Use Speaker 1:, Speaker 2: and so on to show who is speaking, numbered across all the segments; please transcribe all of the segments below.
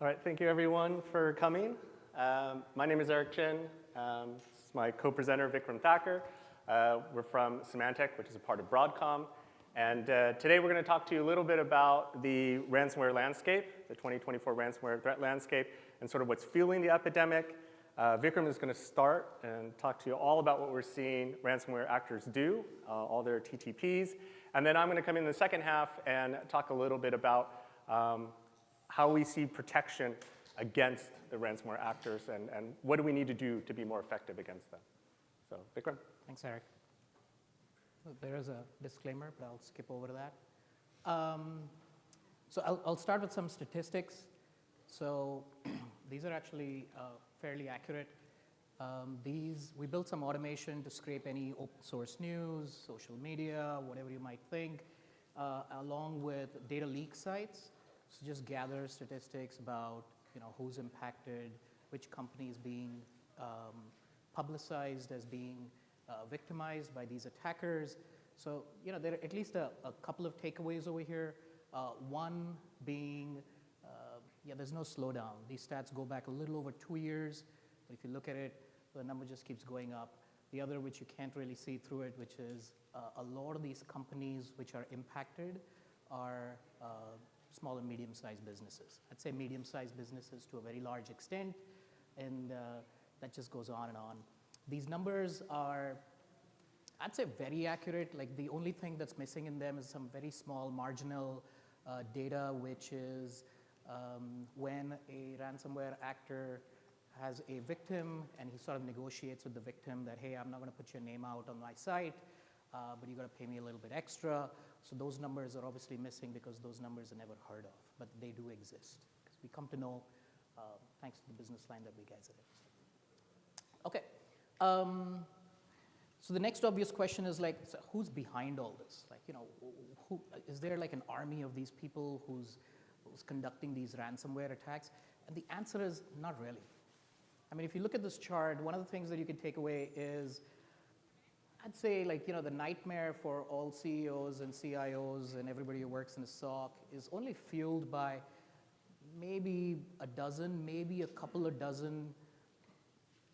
Speaker 1: All right, thank you everyone for coming. My name is Eric Chin. This is my co-presenter, Vikram Thakur. We're from Symantec, which is a part of Broadcom. And today we're going to talk to you a little bit about the ransomware landscape, the 2024 ransomware threat landscape, and sort of what's fueling the epidemic. Vikram is going to start and talk to you all about what we're seeing ransomware actors do, all their TTPs. And then I'm going to come in the second half and talk a little bit about how we see protection against the ransomware actors and what do we need to do to be more effective against them. So, Vikram.
Speaker 2: Thanks, Eric. There is a disclaimer, but I'll skip over that. So I'll start with some statistics. So these are actually fairly accurate. We built some automation to scrape any open source news, social media, whatever you might think, along with data leak sites. So just gather statistics about who's impacted, which company is being publicized as being victimized by these attackers. So there are at least a couple of takeaways over here. One being, there's no slowdown. These stats go back a little over 2 years, but if you look at it, the number just keeps going up. The other, which you can't really see through it, which is a lot of these companies which are impacted are small and medium-sized businesses. I'd say medium-sized businesses to a very large extent, and that just goes on and on. These numbers are, I'd say, very accurate. Like the only thing that's missing in them is some very small marginal data, which is when a ransomware actor has a victim and he sort of negotiates with the victim that, hey, I'm not going to put your name out on my site, but you got to pay me a little bit extra. So those numbers are obviously missing because those numbers are never heard of, but they do exist. Because we come to know thanks to the business line that we guys are in. Okay. So the next obvious question is like, so who's behind all this? Like, who is there like an army of these people who's conducting these ransomware attacks? And the answer is not really. I mean, if you look at this chart, one of the things that you can take away is, I'd say like, the nightmare for all CEOs and CIOs and everybody who works in a SOC is only fueled by maybe a dozen, maybe a couple of dozen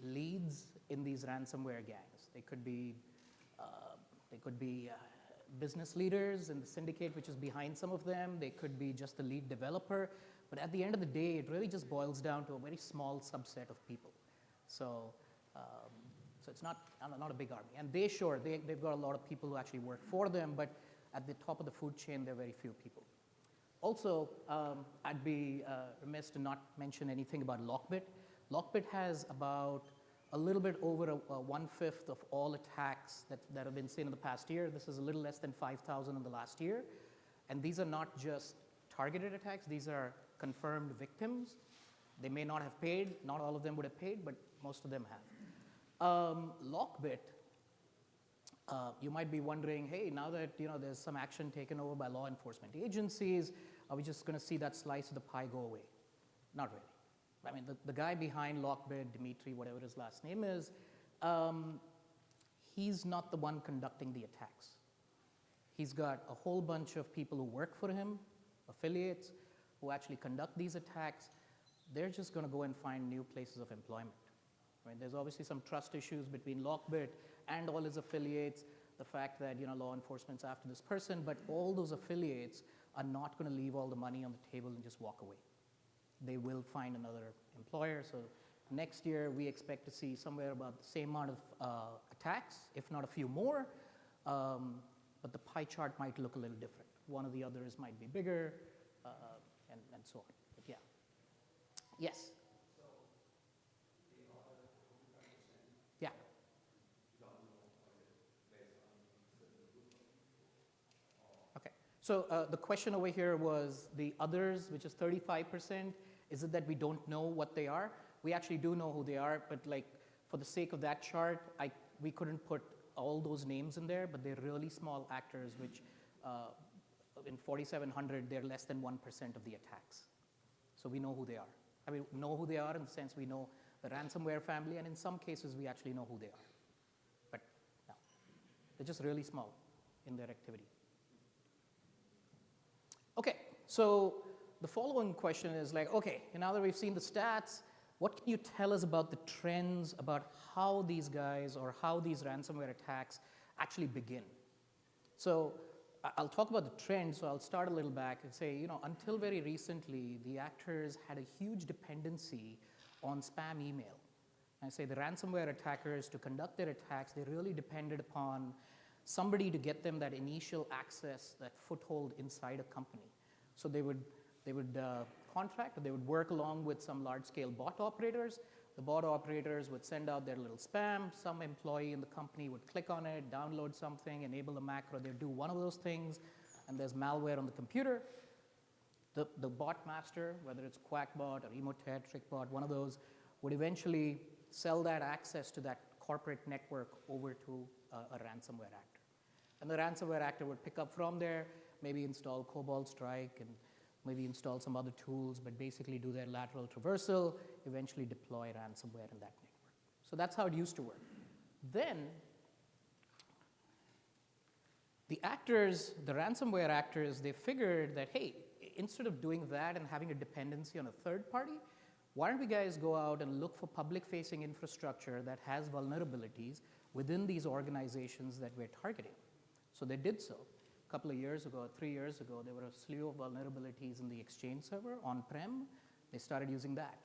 Speaker 2: leads in these ransomware gangs. They could be business leaders in the syndicate which is behind some of them. They could be just the lead developer. But at the end of the day, it really just boils down to a very small subset of people. So it's not a big army. And they've got a lot of people who actually work for them, but at the top of the food chain, there are very few people. Also, I'd be remiss to not mention anything about Lockbit. Lockbit has about a little bit over 1/5 of all attacks that have been seen in the past year. This is a little less than 5,000 in the last year. And these are not just targeted attacks. These are confirmed victims. They may not have paid. Not all of them would have paid, but most of them have. Lockbit, you might be wondering, hey, now that there's some action taken over by law enforcement agencies, are we just going to see that slice of the pie go away? Not really. I mean, the guy behind Lockbit, Dimitri, whatever his last name is, he's not the one conducting the attacks. He's got a whole bunch of people who work for him, affiliates, who actually conduct these attacks. They're just going to go and find new places of employment. Right? There's obviously some trust issues between Lockbit and all his affiliates, the fact that law enforcement's after this person, but all those affiliates are not going to leave all the money on the table and just walk away. They will find another employer. So next year, we expect to see somewhere about the same amount of attacks, if not a few more, but the pie chart might look a little different. One of the others might be bigger, and so on. But yeah. Yes? Yeah. Okay. So the question over here was the others, which is 35%. Is it that we don't know what they are? We actually do know who they are, but like for the sake of that chart, we couldn't put all those names in there, but they're really small actors, which in 4,700, they're less than 1% of the attacks. So we know who they are. I mean, know who they are in the sense we know the ransomware family, and in some cases, we actually know who they are. But no, they're just really small in their activity. Okay, so the following question is like, okay, now that we've seen the stats, what can you tell us about the trends about how these guys or how these ransomware attacks actually begin? So I'll talk about the trends, so I'll start a little back and say, until very recently, the actors had a huge dependency on spam email. I say the ransomware attackers, to conduct their attacks, they really depended upon somebody to get them that initial access, that foothold inside a company. So they would contract, or they would work along with some large-scale bot operators. The bot operators would send out their little spam. Some employee in the company would click on it, download something, enable a macro. They'd do one of those things, and there's malware on the computer. The bot master, whether it's QuackBot or Emotet, TrickBot, one of those, would eventually sell that access to that corporate network over to a ransomware actor. And the ransomware actor would pick up from there, maybe install Cobalt Strike and maybe install some other tools, but basically do their lateral traversal, eventually deploy ransomware in that network. So that's how it used to work. Then the actors, the ransomware actors, they figured that, hey, instead of doing that and having a dependency on a third party, why don't we guys go out and look for public-facing infrastructure that has vulnerabilities within these organizations that we're targeting? So they did so. A couple of years ago, 3 years ago, there were a slew of vulnerabilities in the Exchange server on-prem. They started using that.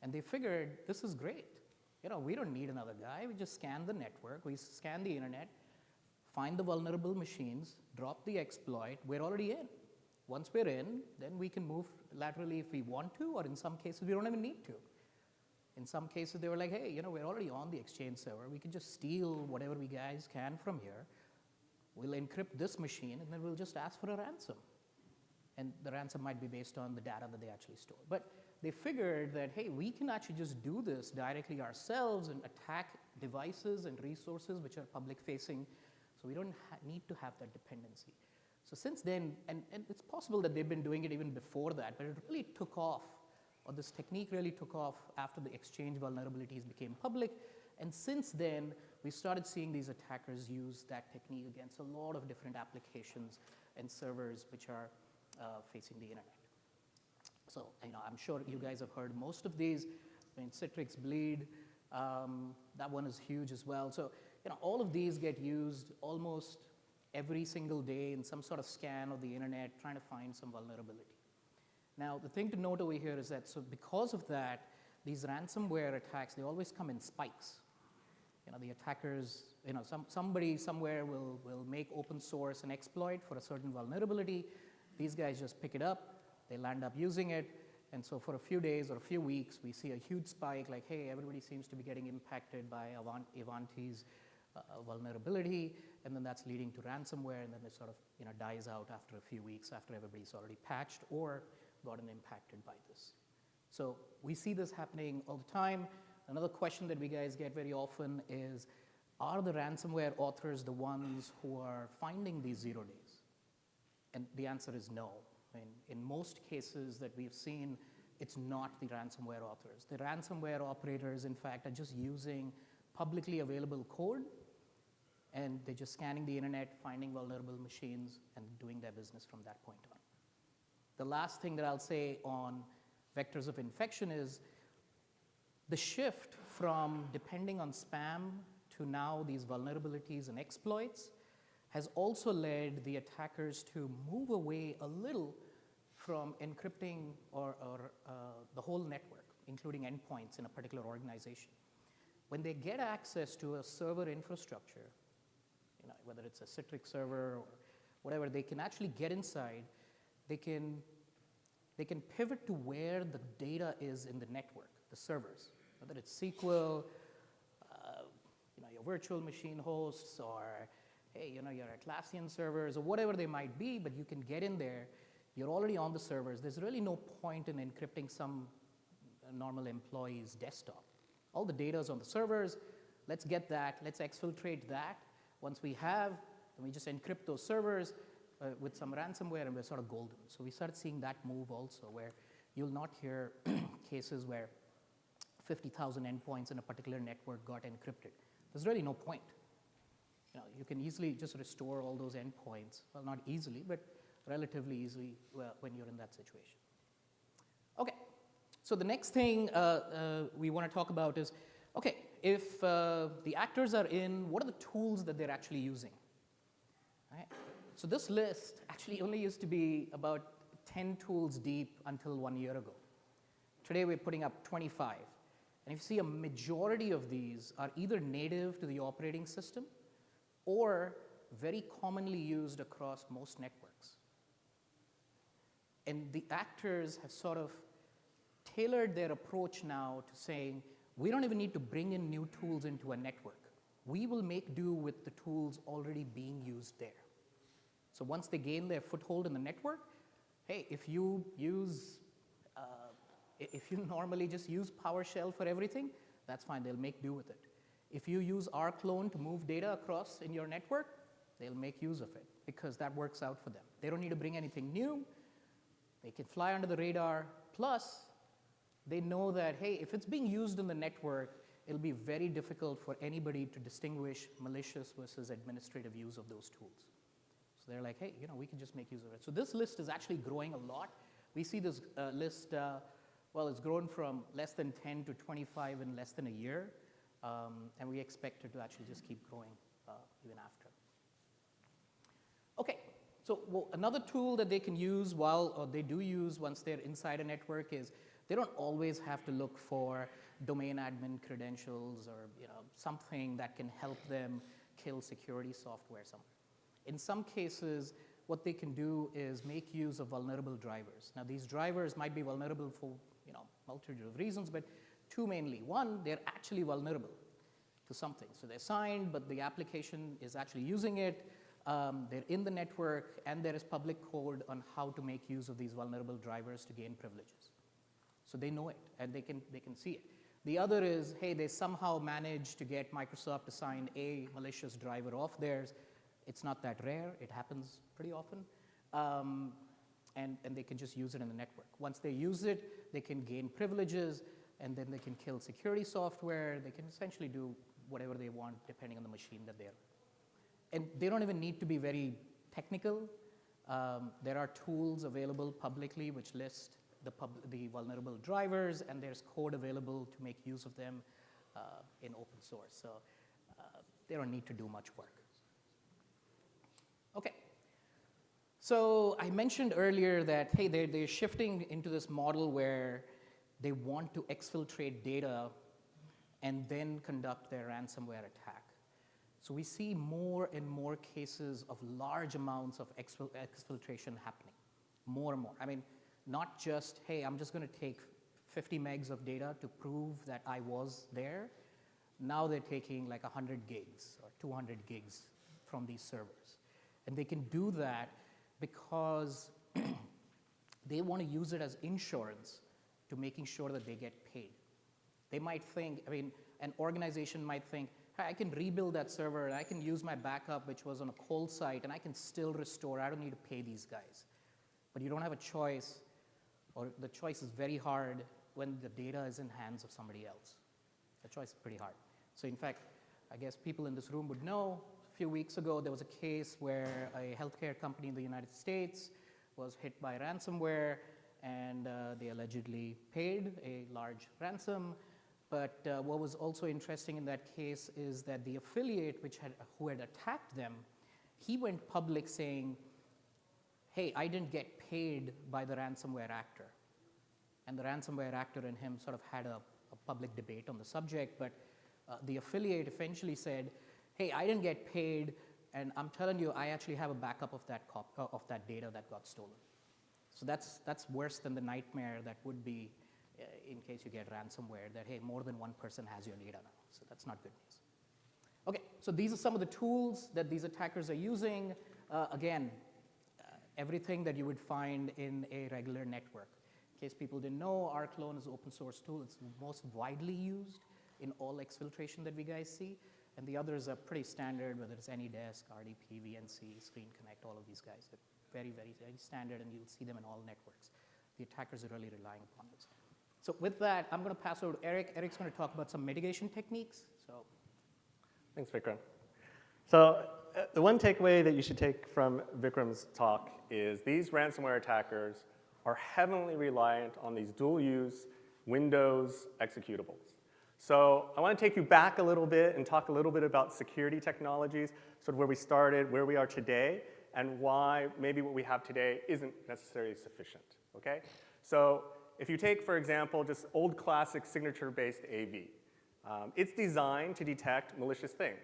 Speaker 2: And they figured, this is great. We don't need another guy. We just scan the network. We scan the internet, find the vulnerable machines, drop the exploit. We're already in. Once we're in, then we can move laterally if we want to, or in some cases, we don't even need to. In some cases, they were like, hey, we're already on the Exchange server. We can just steal whatever we guys can from here. We'll encrypt this machine, and then we'll just ask for a ransom. And the ransom might be based on the data that they actually store. But they figured that, hey, we can actually just do this directly ourselves and attack devices and resources which are public-facing, so we don't need to have that dependency. So since then, and it's possible that they've been doing it even before that, but it really took off, or this technique really took off after the Exchange vulnerabilities became public. And since then, we started seeing these attackers use that technique against a lot of different applications and servers which are facing the internet. So I'm sure you guys have heard most of these. Citrix Bleed, that one is huge as well. So all of these get used almost every single day in some sort of scan of the internet, trying to find some vulnerability. Now, the thing to note over here is that, so because of that, these ransomware attacks, they always come in spikes. The attackers, somebody somewhere will make open source an exploit for a certain vulnerability. These guys just pick it up, they land up using it, and so for a few days or a few weeks, we see a huge spike, like, hey, everybody seems to be getting impacted by Ivanti's vulnerability, and then that's leading to ransomware, and then it sort of dies out after a few weeks, after everybody's already patched or gotten impacted by this. So we see this happening all the time. Another question that we guys get very often is, are the ransomware authors the ones who are finding these 0 days? And the answer is no. In most cases that we've seen, it's not the ransomware authors. The ransomware operators, in fact, are just using publicly available code, and they're just scanning the internet, finding vulnerable machines, and doing their business from that point on. The last thing that I'll say on vectors of infection is the shift from depending on spam to now these vulnerabilities and exploits has also led the attackers to move away a little from encrypting or the whole network, including endpoints in a particular organization. When they get access to a server infrastructure, whether it's a Citrix server or whatever, they can actually get inside. They can pivot to where the data is in the network, the servers, whether it's SQL, your virtual machine hosts, or hey, your Atlassian servers, or whatever they might be, but you can get in there. You're already on the servers. There's really no point in encrypting some normal employee's desktop. All the data is on the servers. Let's get that. Let's exfiltrate that. Once we have, then we just encrypt those servers with some ransomware, and we're sort of golden. So we started seeing that move also, where you'll not hear cases where 50,000 endpoints in a particular network got encrypted. There's really no point. You can easily just restore all those endpoints. Well, not easily, but relatively easily when you're in that situation. So the next thing we want to talk about is, okay, if the actors are in, what are the tools that they're actually using? Right? So this list actually only used to be about 10 tools deep until 1 year ago. Today we're putting up 25. And if you see, a majority of these are either native to the operating system or very commonly used across most networks. And the actors have sort of tailored their approach now to saying, we don't even need to bring in new tools into a network. We will make do with the tools already being used there. So once they gain their foothold in the network, hey, if you normally just use PowerShell for everything, that's fine, they'll make do with it. If you use rclone to move data across in your network, they'll make use of it because that works out for them. They don't need to bring anything new. They can fly under the radar. Plus, they know that, hey, if it's being used in the network, it'll be very difficult for anybody to distinguish malicious versus administrative use of those tools. So they're like, hey, we can just make use of it. So this list is actually growing a lot. We see this list, well, it's grown from less than 10 to 25 in less than a year. And we expect it to actually just keep growing even after. Okay, so another tool that they can use or they do use once they're inside a network is they don't always have to look for domain admin credentials or something that can help them kill security software somewhere. In some cases, what they can do is make use of vulnerable drivers. Now, these drivers might be vulnerable for multitude of reasons, but two mainly. One, they're actually vulnerable to something. So they're signed, but the application is actually using it. They're in the network, and there is public code on how to make use of these vulnerable drivers to gain privileges. So they know it, and they can see it. The other is, hey, they somehow managed to get Microsoft to sign a malicious driver off theirs. It's not that rare. It happens pretty often. And they can just use it in the network. Once they use it, they can gain privileges, and then they can kill security software. They can essentially do whatever they want depending on the machine that they're in. And they don't even need to be very technical. There are tools available publicly which list the vulnerable drivers, and there's code available to make use of them in open source. So they don't need to do much work. Okay. So I mentioned earlier that, hey, they're shifting into this model where they want to exfiltrate data and then conduct their ransomware attack. So we see more and more cases of large amounts of exfiltration happening, more and more. I mean, not just, hey, I'm just going to take 50 megs of data to prove that I was there. Now they're taking like 100 gigs or 200 gigs from these servers. And they can do that because they want to use it as insurance to making sure that they get paid. They might think, an organization might think, hey, I can rebuild that server, and I can use my backup, which was on a cold site, and I can still restore. I don't need to pay these guys. But you don't have a choice, or the choice is very hard when the data is in hands of somebody else. The choice is pretty hard. So in fact, I guess people in this room would know, a few weeks ago, there was a case where a healthcare company in the United States was hit by ransomware, and they allegedly paid a large ransom. But what was also interesting in that case is that the affiliate who had attacked them, he went public saying, hey, I didn't get paid by the ransomware actor. And the ransomware actor and him sort of had a public debate on the subject, but the affiliate eventually said, hey, I didn't get paid, and I'm telling you, I actually have a backup of that data that got stolen. So that's worse than the nightmare that would be in case you get ransomware, that, hey, more than one person has your data now. So that's not good news. Okay, so these are some of the tools that these attackers are using. Again, everything that you would find in a regular network. In case people didn't know, rclone is an open source tool. It's most widely used in all exfiltration that we guys see. And the others are pretty standard, whether it's AnyDesk, RDP, VNC, Screen Connect, all of these guys. They're very, very, very standard, and you'll see them in all networks. The attackers are really relying upon this. So with that, I'm going to pass over to Eric. Eric's going to talk about some mitigation techniques.
Speaker 1: Thanks, Vikram. So the one takeaway that you should take from Vikram's talk is these ransomware attackers are heavily reliant on these dual-use Windows executables. So I want to take you back a little bit and talk a little bit about security technologies, sort of where we started, where we are today, and why maybe what we have today isn't necessarily sufficient, okay? So if you take, for example, just old classic signature-based AV, it's designed to detect malicious things.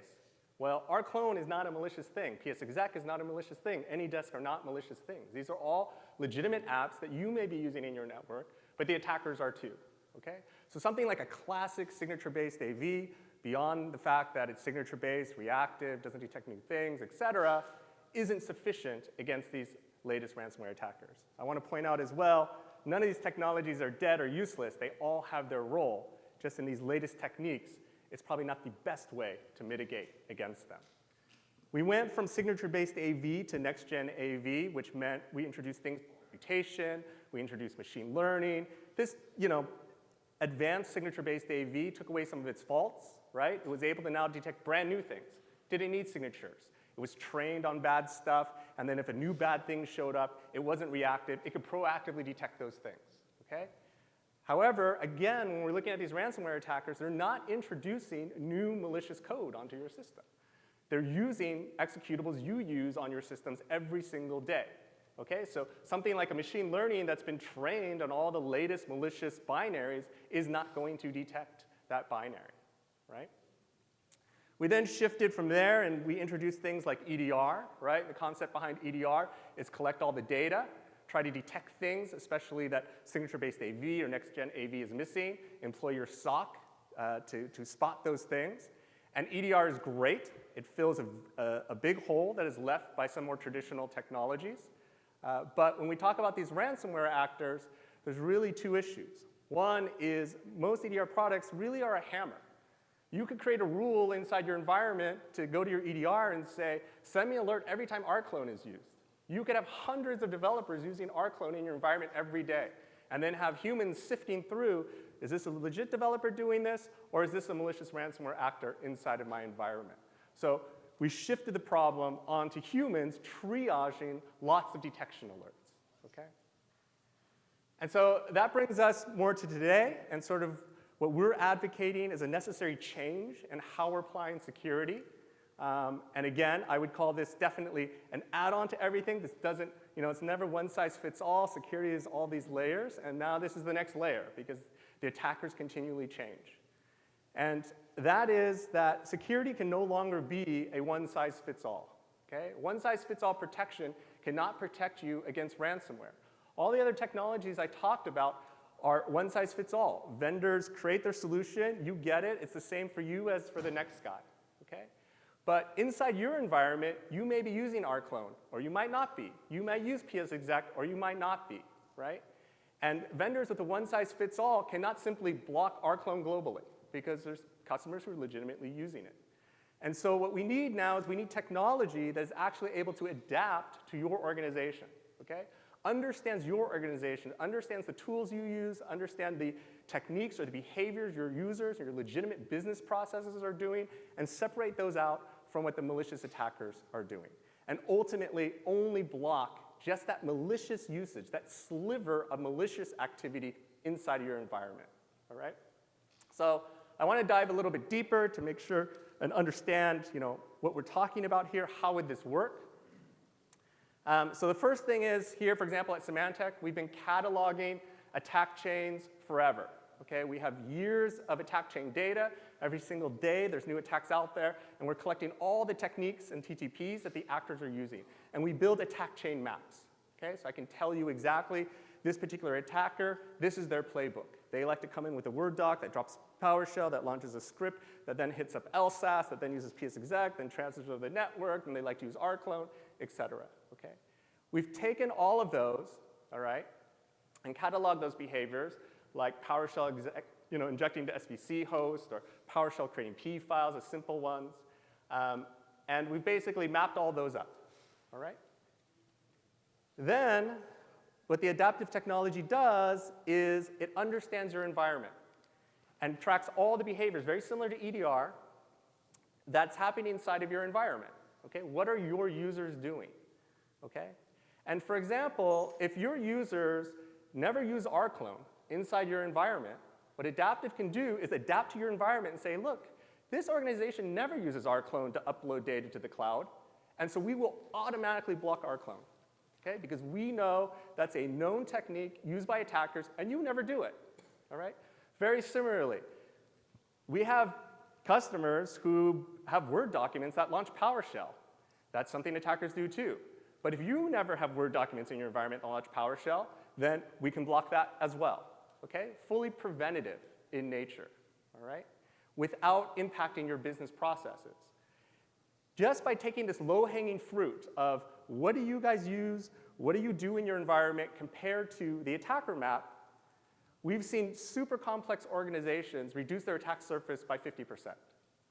Speaker 1: Well, rclone is not a malicious thing. psexec is not a malicious thing. AnyDesk are not malicious things. These are all legitimate apps that you may be using in your network, but the attackers are too, okay? So something like a classic signature-based AV, beyond the fact that it's signature-based, reactive, doesn't detect new things, et cetera, isn't sufficient against these latest ransomware attackers. I want to point out as well, none of these technologies are dead or useless. They all have their role. Just in these latest techniques, it's probably not the best way to mitigate against them. We went from signature-based AV to next-gen AV, which meant we introduced things like computation, we introduced machine learning. This, advanced signature-based AV took away some of its faults, right? It was able to now detect brand new things. Didn't need signatures. It was trained on bad stuff, and then if a new bad thing showed up, it wasn't reactive. It could proactively detect those things, okay? However, again, when we're looking at these ransomware attackers, they're not introducing new malicious code onto your system. They're using executables you use on your systems every single day. Okay, so something like a machine learning that's been trained on all the latest malicious binaries is not going to detect that binary, right? We then shifted from there and we introduced things like EDR, right? The concept behind EDR is collect all the data, try to detect things, especially that signature-based AV or next-gen AV is missing, employ your SOC to spot those things. And EDR is great. It fills a big hole that is left by some more traditional technologies. But when we talk about these ransomware actors, there's really two issues. One is most EDR products really are a hammer. You could create a rule inside your environment to go to your EDR and say, send me an alert every time rclone is used. You could have hundreds of developers using rclone in your environment every day, and then have humans sifting through, is this a legit developer doing this, or is this a malicious ransomware actor inside of my environment? So we shifted the problem onto humans triaging lots of detection alerts, okay? And so that brings us more to today, and sort of what we're advocating is a necessary change in how we're applying security. And again, I would call this definitely an add-on to everything. This doesn't, it's never one size fits all. Security is all these layers, and now this is the next layer because the attackers continually change. And that is that security can no longer be a one-size-fits-all, okay? One-size-fits-all protection cannot protect you against ransomware. All the other technologies I talked about are one-size-fits-all. Vendors create their solution, you get it, it's the same for you as for the next guy, okay? But inside your environment, you may be using rclone, or you might not be. You might use psexec, or you might not be, right? And vendors with a one-size-fits-all cannot simply block rclone globally, because there's customers who are legitimately using it. And so what we need now is we need technology that is actually able to adapt to your organization, okay? Understands your organization, understands the tools you use, understand the techniques or the behaviors your users or your legitimate business processes are doing, and separate those out from what the malicious attackers are doing. And ultimately only block just that malicious usage, that sliver of malicious activity inside of your environment, all right? So I want to dive a little bit deeper to make sure and understand, what we're talking about here. How would this work? So the first thing is here, for example, at Symantec, we've been cataloging attack chains forever. Okay, we have years of attack chain data. Every single day, there's new attacks out there, and we're collecting all the techniques and TTPs that the actors are using. And we build attack chain maps. Okay, so I can tell you exactly this particular attacker, this is their playbook. They like to come in with a Word doc that drops PowerShell, that launches a script, that then hits up LSASS, that then uses psexec, then transfers over the network, and they like to use rclone, et cetera. Okay? We've taken all of those, all right, and cataloged those behaviors, like PowerShell injecting to SVC host, or PowerShell creating P files, the simple ones. And we've basically mapped all those up, all right? Then, what the adaptive technology does is it understands your environment and tracks all the behaviors, very similar to EDR, that's happening inside of your environment. Okay? What are your users doing? Okay? And for example, if your users never use rclone inside your environment, What Adaptive can do is adapt to your environment and say, look, this organization never uses rclone to upload data to the cloud, and so we will automatically block rclone, okay? Because we know that's a known technique used by attackers, and you never do it, all right? Very similarly, we have customers who have Word documents that launch PowerShell. That's something attackers do too. But if you never have Word documents in your environment that launch PowerShell, then we can block that as well, okay? Fully preventative in nature, all right? Without impacting your business processes. Just by taking this low-hanging fruit of what do you guys use, what do you do in your environment compared to the attacker map, we've seen super complex organizations reduce their attack surface by 50%,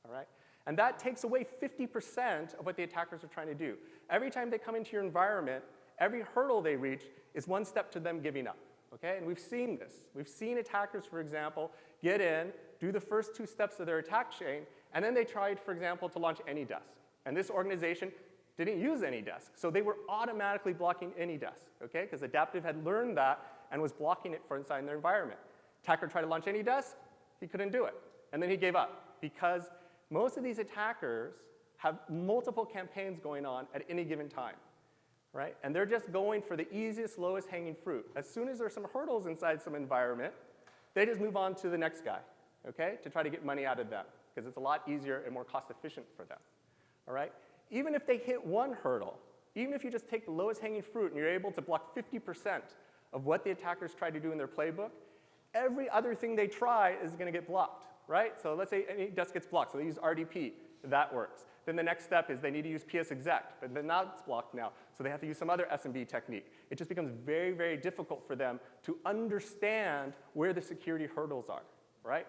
Speaker 1: all right? And that takes away 50% of what the attackers are trying to do. Every time they come into your environment, every hurdle they reach is one step to them giving up, okay? And we've seen this. We've seen attackers, for example, get in, do the first 2 steps of their attack chain, and then they tried, for example, to launch AnyDesk. And this organization didn't use AnyDesk, so they were automatically blocking AnyDesk, okay? Because Adaptive had learned that and was blocking it for inside their environment. Attacker tried to launch AnyDesk, he couldn't do it. And then he gave up, because most of these attackers have multiple campaigns going on at any given time, right? And they're just going for the easiest, lowest hanging fruit. As soon as there's some hurdles inside some environment, they just move on to the next guy, okay, to try to get money out of them, because it's a lot easier and more cost efficient for them, all right? Even if they hit one hurdle, even if you just take the lowest hanging fruit and you're able to block 50% of what the attackers try to do in their playbook, every other thing they try is going to get blocked, right? So let's say AnyDesk gets blocked, so they use RDP, that works. Then the next step is they need to use PsExec, but then that's blocked now, so they have to use some other SMB technique. It just becomes very, very difficult for them to understand where the security hurdles are, right?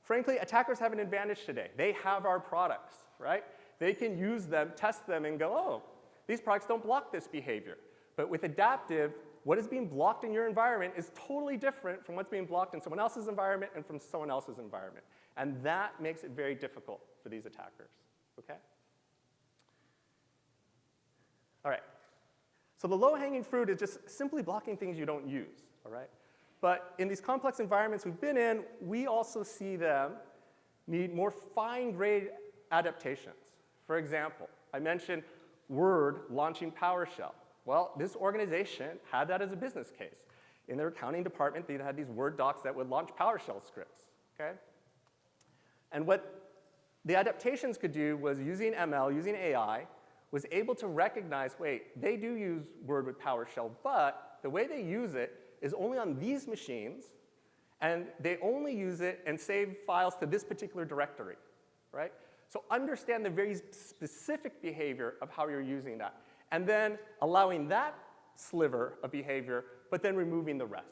Speaker 1: Frankly, attackers have an advantage today. They have our products, right? They can use them, test them, and go, oh, these products don't block this behavior. But with Adaptive, what is being blocked in your environment is totally different from what's being blocked in someone else's environment and from someone else's environment. And that makes it very difficult for these attackers, okay? All right. So the low-hanging fruit is just simply blocking things you don't use, all right? But in these complex environments we've been in, we also see them need more fine-grained adaptations. For example, I mentioned Word launching PowerShell. Well, this organization had that as a business case. In their accounting department, they had these Word docs that would launch PowerShell scripts, okay? And what the adaptations could do was using ML, using AI, was able to recognize, wait, they do use Word with PowerShell, but the way they use it is only on these machines, and they only use it and save files to this particular directory, right? So understand the very specific behavior of how you're using that, and then allowing that sliver of behavior, but then removing the rest,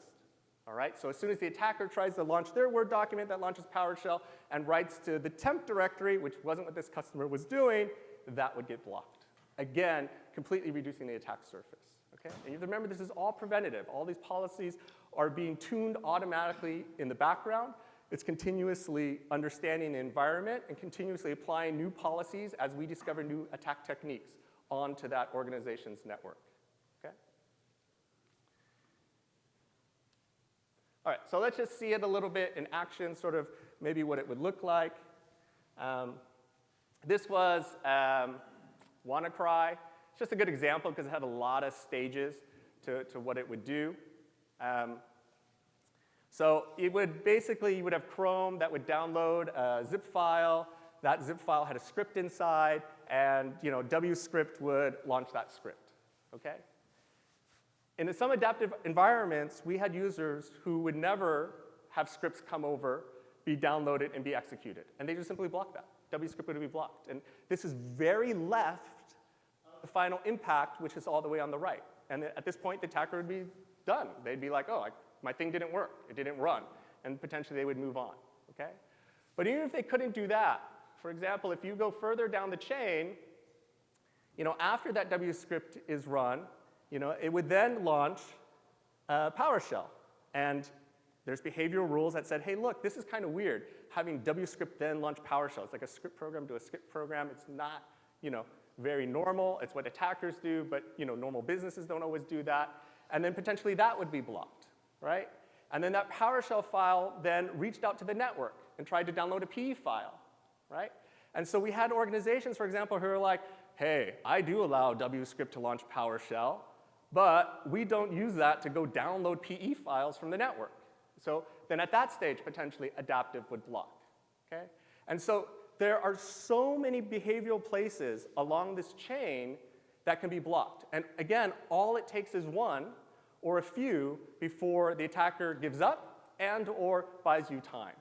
Speaker 1: all right? So as soon as the attacker tries to launch their Word document that launches PowerShell and writes to the temp directory, which wasn't what this customer was doing, that would get blocked. Again, completely reducing the attack surface, okay? And you have to remember this is all preventative. All these policies are being tuned automatically in the background. It's continuously understanding the environment and continuously applying new policies as we discover new attack techniques onto that organization's network, okay? All right, so let's just see it a little bit in action, sort of maybe what it would look like. This was WannaCry. It's just a good example because it had a lot of stages to what it would do. So it would basically, you would have Chrome that would download a zip file. That zip file had a script inside, and WScript would launch that script, okay? In some adaptive environments, we had users who would never have scripts come over, be downloaded, and be executed. And they just simply block that. WScript would be blocked. And this is very left of the final impact, which is all the way on the right. And at this point, the attacker would be done. They'd be like, oh, my thing didn't work. It didn't run. And potentially they would move on, okay? But even if they couldn't do that, for example, if you go further down the chain, after that WScript is run, it would then launch PowerShell. And there's behavioral rules that said, hey, look, this is kind of weird, having WScript then launch PowerShell. It's like a script program to a script program. It's not, very normal. It's what attackers do, but, normal businesses don't always do that. And then potentially that would be blocked, right? And then that PowerShell file then reached out to the network and tried to download a PE file, right? And so we had organizations, for example, who were like, hey, I do allow WScript to launch PowerShell, but we don't use that to go download PE files from the network. So then at that stage, potentially, adaptive would block, okay? And so there are so many behavioral places along this chain that can be blocked. And again, all it takes is one or a few before the attacker gives up and or buys you time,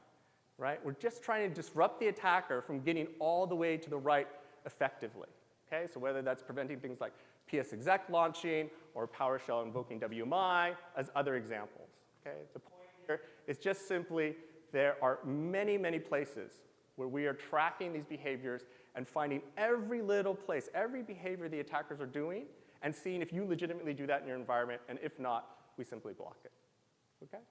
Speaker 1: right? We're just trying to disrupt the attacker from getting all the way to the right effectively, okay? So whether that's preventing things like PSExec launching or PowerShell invoking WMI as other examples, okay? The point here is just simply there are many, many places where we are tracking these behaviors and finding every little place, every behavior the attackers are doing, and seeing if you legitimately do that in your environment, and if not, we simply block it, okay?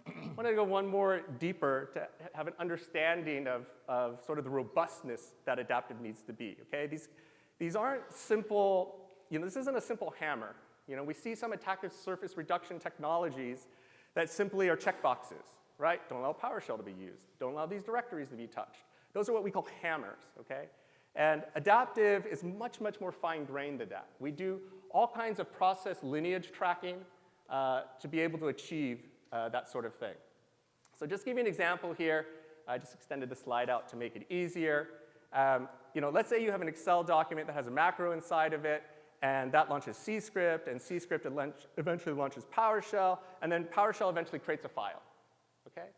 Speaker 1: I want to go one more deeper to have an understanding of sort of the robustness that adaptive needs to be, okay? These aren't simple, this isn't a simple hammer. We see some attack surface reduction technologies that simply are checkboxes, right? Don't allow PowerShell to be used. Don't allow these directories to be touched. Those are what we call hammers, okay? And adaptive is much, much more fine-grained than that. We do all kinds of process lineage tracking to be able to achieve that sort of thing. So just give you an example here. I just extended the slide out to make it easier. Let's say you have an Excel document that has a macro inside of it, and that launches CScript, and CScript eventually launches PowerShell, and then PowerShell eventually creates a file, okay?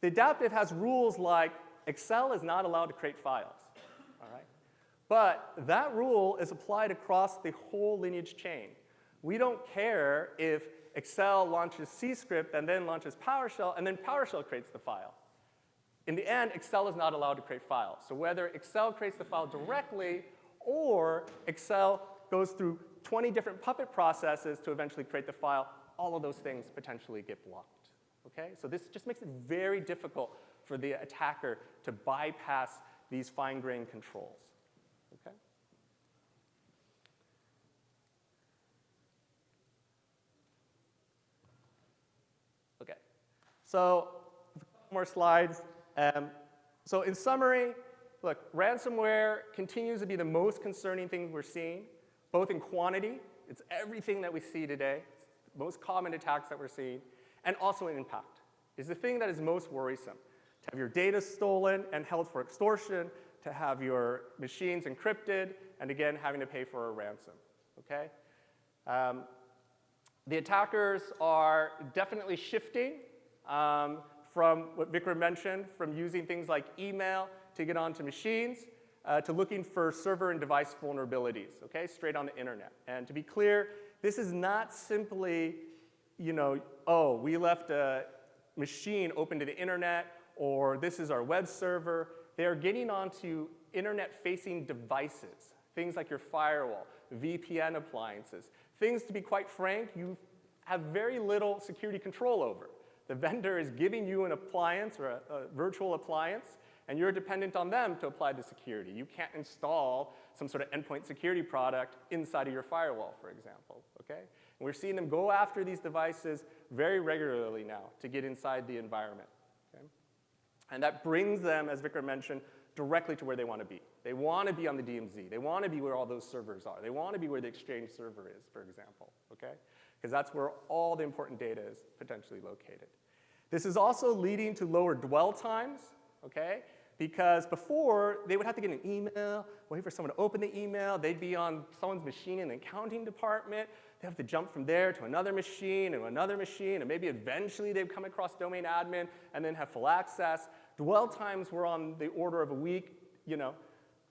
Speaker 1: The adaptive has rules like Excel is not allowed to create files, all right? But that rule is applied across the whole lineage chain. We don't care if Excel launches CScript and then launches PowerShell, and then PowerShell creates the file. In the end, Excel is not allowed to create files. So whether Excel creates the file directly or Excel goes through 20 different Puppet processes to eventually create the file, all of those things potentially get blocked, okay? So this just makes it very difficult for the attacker to bypass these fine-grained controls, okay? Okay, so a couple more slides. So in summary, look, ransomware continues to be the most concerning thing we're seeing, both in quantity, it's everything that we see today, it's the most common attacks that we're seeing, and also in impact. It's the thing that is most worrisome. To have your data stolen and held for extortion, to have your machines encrypted, and again, having to pay for a ransom, okay? The attackers are definitely shifting from what Vikram mentioned, from using things like email to get onto machines, to looking for server and device vulnerabilities, okay, straight on the internet. And to be clear, this is not simply, oh, we left a machine open to the internet, or this is our web server. They are getting onto internet-facing devices, things like your firewall, VPN appliances, things, to be quite frank, you have very little security control over. The vendor is giving you an appliance or a virtual appliance, and you're dependent on them to apply the security. You can't install some sort of endpoint security product inside of your firewall, for example, okay? And we're seeing them go after these devices very regularly now to get inside the environment, okay? And that brings them, as Vikram mentioned, directly to where they want to be. They want to be on the DMZ. They want to be where all those servers are. They want to be where the Exchange server is, for example, okay? Because that's where all the important data is potentially located. This is also leading to lower dwell times, okay? Because before, they would have to get an email, wait for someone to open the email, they'd be on someone's machine in the accounting department, they have to jump from there to another machine, and maybe eventually they'd come across domain admin and then have full access. Dwell times were on the order of a week,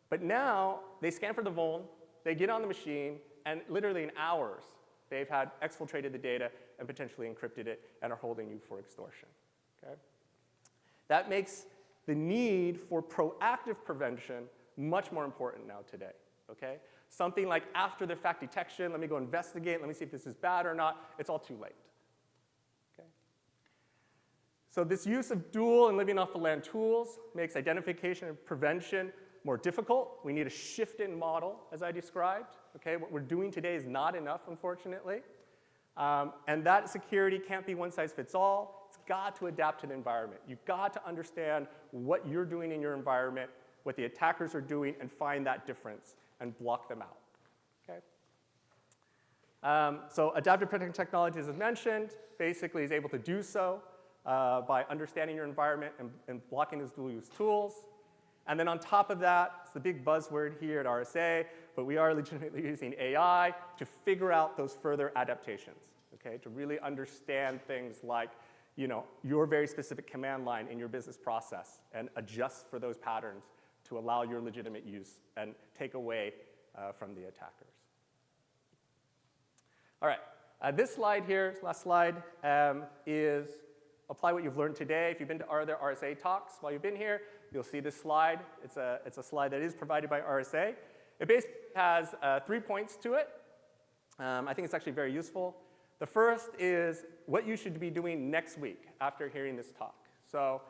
Speaker 1: But now, they scan for the vuln, they get on the machine, and literally in hours, they've had exfiltrated the data and potentially encrypted it and are holding you for extortion, okay? That makes the need for proactive prevention much more important now today, okay? Something like after the fact detection, let me go investigate, let me see if this is bad or not, it's all too late, okay? So this use of dual and living off the land tools makes identification and prevention more difficult. We need a shift in model, as I described, okay? What we're doing today is not enough, unfortunately. And that security can't be one size fits all. It's got to adapt to the environment. You've got to understand what you're doing in your environment, what the attackers are doing, and find that difference and block them out. Okay? So adaptive protection technologies, as mentioned, basically is able to do so by understanding your environment and blocking those dual-use tools. And then on top of that, it's the big buzzword here at RSA, but we are legitimately using AI to figure out those further adaptations, okay? To really understand things like, your very specific command line in your business process and adjust for those patterns to allow your legitimate use and take away from the attackers. All right, this slide here, last slide, is apply what you've learned today. If you've been to other RSA talks while you've been here, you'll see this slide. It's a slide that is provided by RSA. It basically has 3 points to it. I think it's actually very useful. The first is what you should be doing next week after hearing this talk. So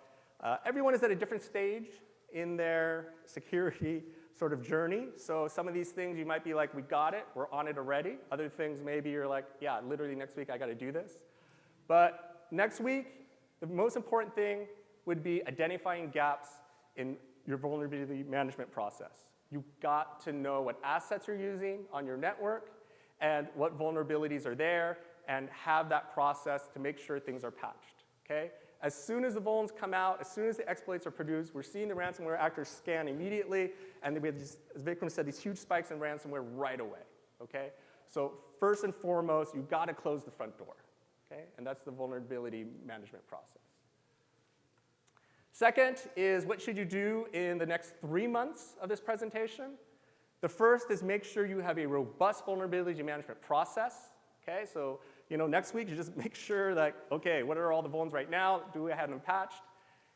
Speaker 1: everyone is at a different stage in their security sort of journey. So some of these things you might be like, we got it, we're on it already. Other things maybe you're like, yeah, literally next week I got to do this. But next week, the most important thing would be identifying gaps in your vulnerability management process. You've got to know what assets you're using on your network and what vulnerabilities are there and have that process to make sure things are patched, okay? As soon as the vulns come out, as soon as the exploits are produced, we're seeing the ransomware actors scan immediately, and we have, as Vikram said, these huge spikes in ransomware right away, okay? So first and foremost, you've got to close the front door, okay? And that's the vulnerability management process. Second is what should you do in the next 3 months of this presentation? The first is make sure you have a robust vulnerability management process, okay? So, next week you just make sure that, okay, what are all the vulns right now? Do we have them patched?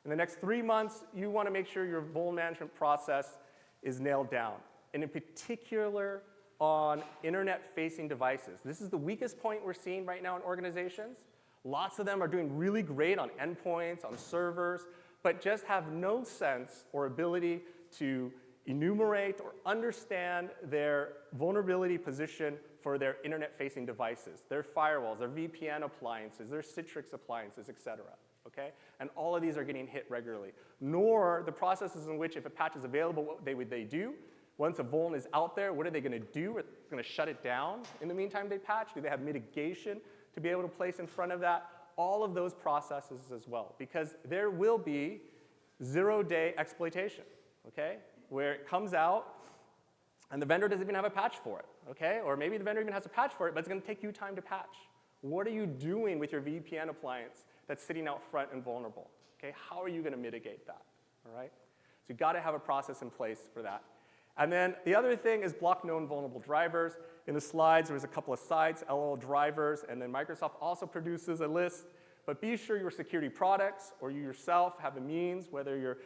Speaker 1: In the next 3 months, you want to make sure your vuln management process is nailed down, and in particular on internet-facing devices. This is the weakest point we're seeing right now in organizations. Lots of them are doing really great on endpoints, on servers, but just have no sense or ability to enumerate or understand their vulnerability position for their internet-facing devices, their firewalls, their VPN appliances, their Citrix appliances, et cetera, okay? And all of these are getting hit regularly. Nor the processes in which if a patch is available, what would they do? Once a vuln is out there, what are they gonna do? Are they gonna shut it down in the meantime they patch? Do they have mitigation to be able to place in front of that? All of those processes as well, because there will be zero-day exploitation, okay? Where it comes out and the vendor doesn't even have a patch for it, okay? Or maybe the vendor even has a patch for it, but it's gonna take you time to patch. What are you doing with your VPN appliance that's sitting out front and vulnerable, okay? How are you gonna mitigate that, all right? So you've gotta have a process in place for that. And then the other thing is block known vulnerable drivers. In the slides, there was a couple of sites, LL drivers, and then Microsoft also produces a list. But be sure your security products or you yourself have the means, whether you're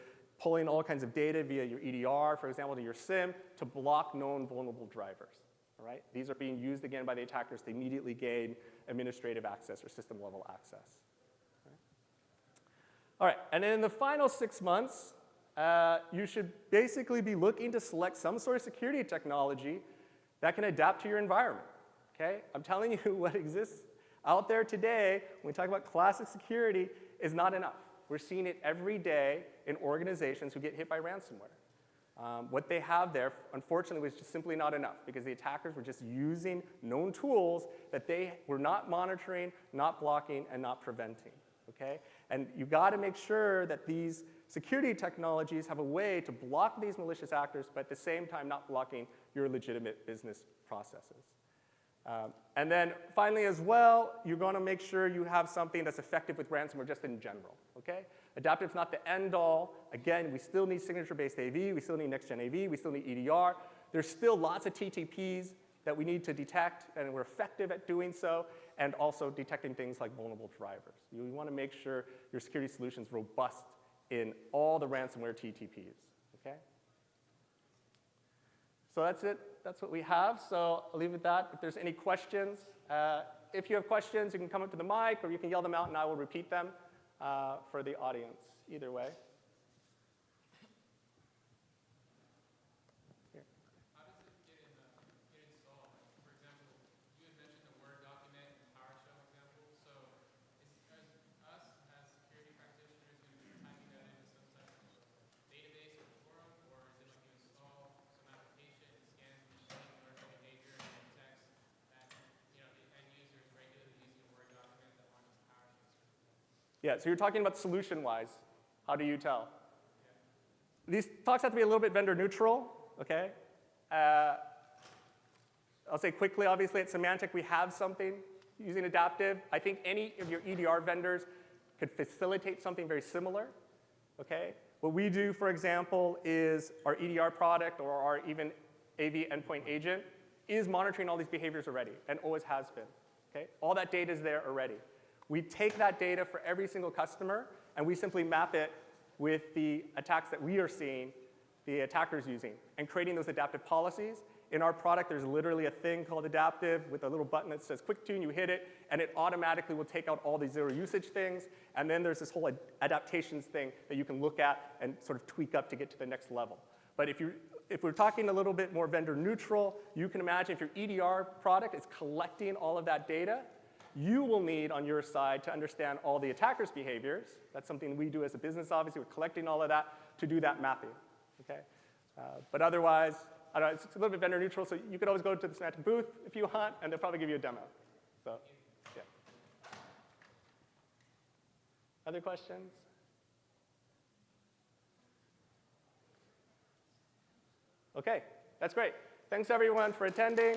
Speaker 1: pulling all kinds of data via your EDR, for example, to your SIEM, to block known vulnerable drivers, all right? These are being used again by the attackers to immediately gain administrative access or system-level access. All right, and then in the final 6 months, you should basically be looking to select some sort of security technology that can adapt to your environment, okay? I'm telling you what exists out there today, when we talk about classic security, is not enough. We're seeing it every day in organizations who get hit by ransomware. What they have there, unfortunately, was just simply not enough because the attackers were just using known tools that they were not monitoring, not blocking, and not preventing, okay? And you've got to make sure that these security technologies have a way to block these malicious actors, but at the same time not blocking your legitimate business processes. And then finally as well, you're going to make sure you have something that's effective with ransomware just in general, okay? Adaptive's not the end all. Again, we still need signature-based AV, we still need next-gen AV, we still need EDR. There's still lots of TTPs that we need to detect, and we're effective at doing so, and also detecting things like vulnerable drivers. You want to make sure your security solution's robust in all the ransomware TTPs, okay? So that's it. That's what we have. So I'll leave it at that. If there's any questions, if you have questions, you can come up to the mic or you can yell them out and I will repeat them for the audience. Either way. Here.
Speaker 3: How does it get installed? For example, you had mentioned the Word document and PowerShell.
Speaker 1: Yeah, so you're talking about solution-wise. How do you tell? These talks have to be a little bit vendor neutral, okay? I'll say quickly, obviously, at Symantec, we have something using Adaptive. I think any of your EDR vendors could facilitate something very similar, okay? What we do, for example, is our EDR product or our even AV endpoint agent is monitoring all these behaviors already and always has been, okay? All that data is there already. We take that data for every single customer, and we simply map it with the attacks that we are seeing the attackers using and creating those adaptive policies. In our product, there's literally a thing called Adaptive with a little button that says Quick Tune. You hit it, and it automatically will take out all the zero usage things. And then there's this whole adaptations thing that you can look at and sort of tweak up to get to the next level. But if we're talking a little bit more vendor neutral, you can imagine if your EDR product is collecting all of that data, you will need on your side to understand all the attackers' behaviors. That's something we do as a business, obviously. We're collecting all of that to do that mapping, okay? But otherwise, I don't know, it's a little bit vendor neutral, so you could always go to the Symantec booth if you want, and they'll probably give you a demo. So, yeah. Other questions? Okay, that's great. Thanks, everyone, for attending.